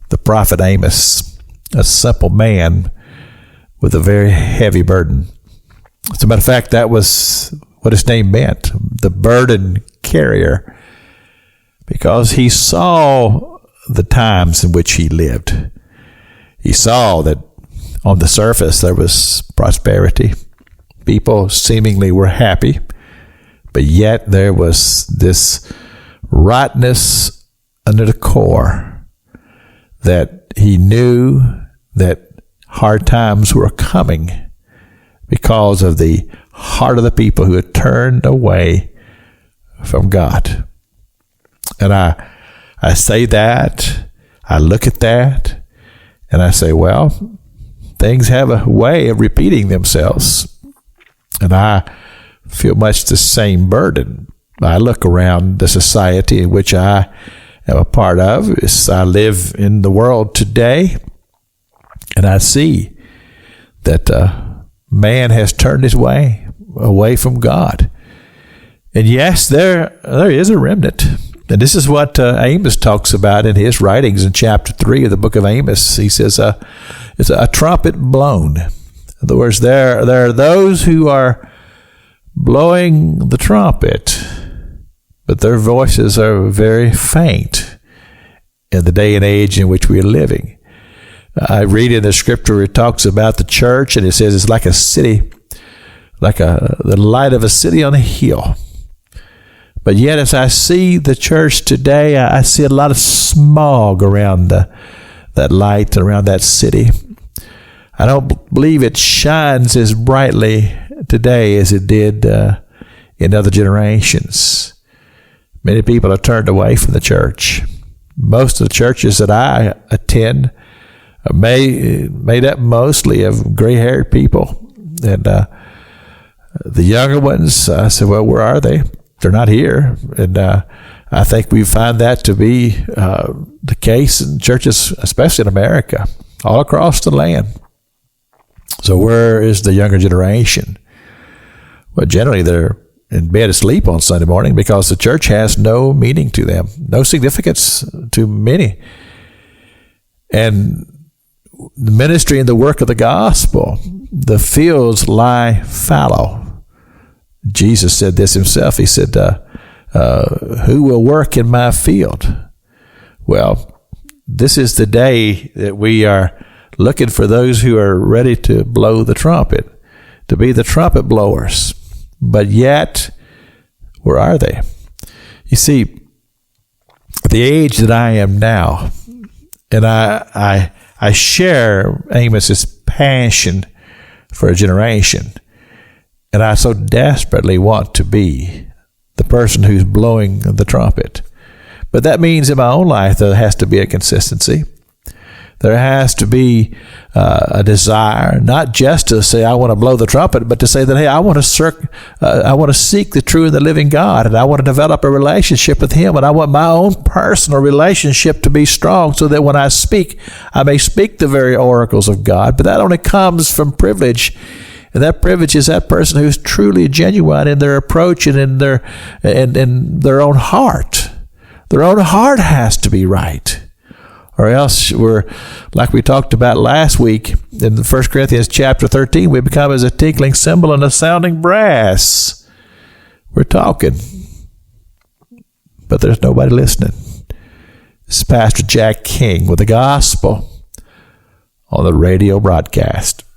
the prophet Amos, a simple man with a very heavy burden. As a matter of fact, that was what his name meant, the burden carrier, because he saw the times in which he lived. He saw that on the surface there was prosperity. People seemingly were happy, but yet there was this rottenness under the core that he knew that hard times were coming because of the heart of the people who had turned away from God. And I say that, I look at that, and I say, well, things have a way of repeating themselves. And I feel much the same burden. I look around the society in which I am a part of. I live in the world today, and I see that man has turned his way away from God. And yes, there is a remnant. And this is what Amos talks about in his writings in chapter 3 of the book of Amos. He says, it's a trumpet blown. In other words, there are those who are blowing the trumpet, but their voices are very faint in the day and age in which we are living. I read in the scripture, it talks about the church, and it says it's like a city, like the light of a city on a hill. But yet, as I see the church today, I see a lot of smog around that light, around that city. I don't believe it shines as brightly today as it did in other generations. Many people are turned away from the church. Most of the churches that I attend are made up mostly of gray-haired people. And the younger ones, I said, well, where are they? They're not here. And I think we find that to be the case in churches, especially in America, all across the land. So where is the younger generation? Well, generally they're in bed asleep on Sunday morning because the church has no meaning to them, no significance to many. And the ministry and the work of the gospel, the fields lie fallow. Jesus said this himself. He said, who will work in my field? Well, this is the day that we are looking for those who are ready to blow the trumpet, to be the trumpet blowers. But yet, where are they? You see, at the age that I am now, and I share Amos's passion for a generation, and I so desperately want to be the person who's blowing the trumpet. But that means in my own life there has to be a consistency. There has to be a desire, not just to say I want to blow the trumpet, but to say that, hey, I want to seek the true and the living God, and I want to develop a relationship with Him, and I want my own personal relationship to be strong, so that when I speak, I may speak the very oracles of God. But that only comes from privilege. And that privilege is that person who's truly genuine in their approach and in their own heart. Their own heart has to be right. Or else we're, like we talked about last week in 1 Corinthians chapter 13, we become as a tinkling cymbal and a sounding brass. We're talking, but there's nobody listening. This is Pastor Jack King with the gospel on the radio broadcast.